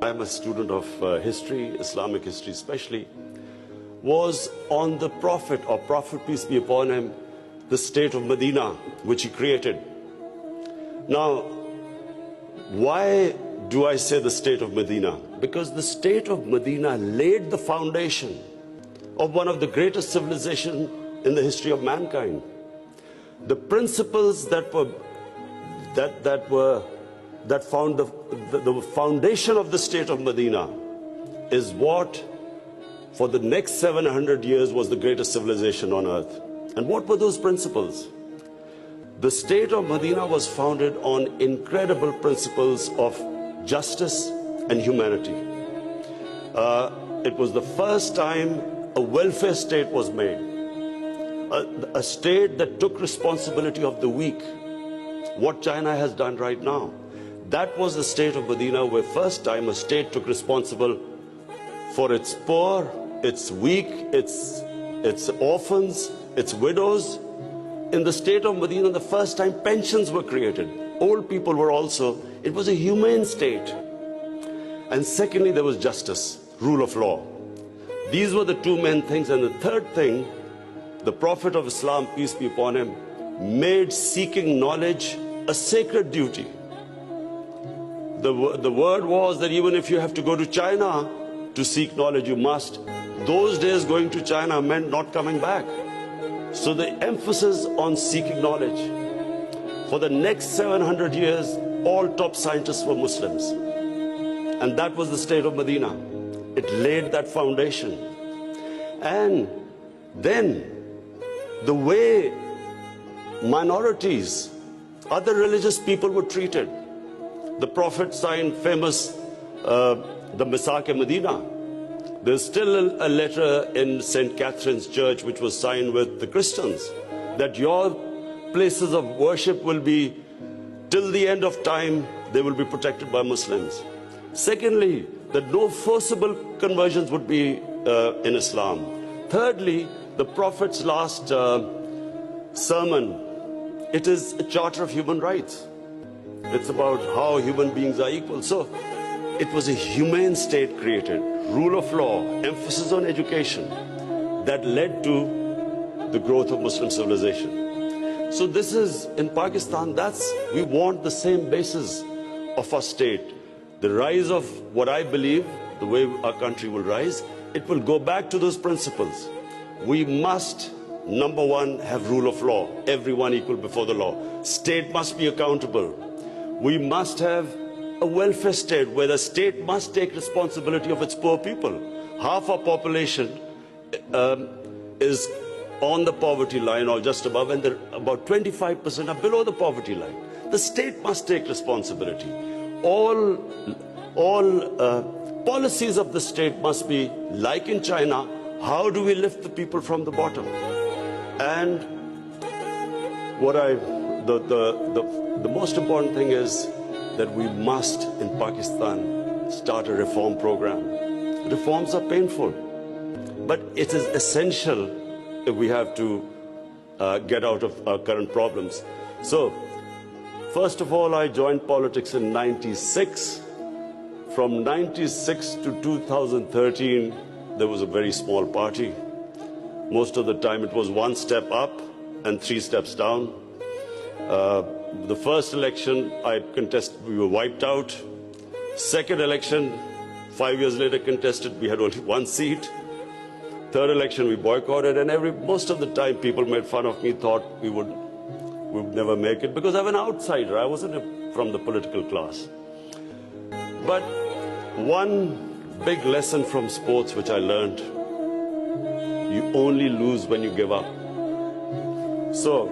I'm a student of history, Islamic history especially, was on the Prophet, or Prophet peace be upon him, the state of Medina, which he created. Now, why do I say the state of Medina? Because the state of Medina laid the foundation of one of the greatest civilizations in the history of mankind. The principles that found the foundation of the state of Medina is what for the next 700 years was the greatest civilization on earth. And what were those principles? The state of Medina was founded on incredible principles of justice and humanity. It was the first time a welfare state was made, a state that took responsibility of the weak, what China has done right now. That was the state of Medina, where first time a state took responsible for its poor, its weak, its orphans, its widows. In the state of Medina, the first time pensions were created. Old people were also, it was a humane state. And secondly, there was justice, rule of law. These were the two main things. And the third thing, the Prophet of Islam, peace be upon him, made seeking knowledge a sacred duty. The word was that even if you have to go to China to seek knowledge, you must. Those days going to China meant not coming back. So the emphasis on seeking knowledge. For the next 700 years, all top scientists were Muslims. And that was the state of Medina. It laid that foundation. And then the way minorities, other religious people were treated. The Prophet signed famous, the Misak-e-Medina. There's still a letter in St. Catherine's Church which was signed with the Christians that your places of worship will be, till the end of time, they will be protected by Muslims. Secondly, that no forcible conversions would be in Islam. Thirdly, the Prophet's last sermon, it is a charter of human rights. It's about how human beings are equal. So it was a humane state created, rule of law, emphasis on education, that led to the growth of Muslim civilization. So this is, in Pakistan, we want the same basis of our state. The rise of what I believe, the way our country will rise, it will go back to those principles. We must, number one, have rule of law, everyone equal before the law. State must be accountable. We must have a welfare state where the state must take responsibility of its poor people. Half our population is on the poverty line or just above, and about 25% are below the poverty line. The state must take responsibility. All policies of the state must be like in China. How do we lift the people from the bottom? And the most important thing is that we must, in Pakistan, start a reform program. Reforms are painful, but it is essential if we have to get out of our current problems. So, first of all, I joined politics in '96. From '96 to 2013, there was a very small party. Most of the time, it was one step up and 3 steps down. The first election I contested, we were wiped out. Second election, 5 years later contested, we had only 1 seat. Third election, we boycotted, and most of the time people made fun of me, thought we would never make it, because I'm an outsider. I wasn't from the political class. But one big lesson from sports which I learned, you only lose when you give up. So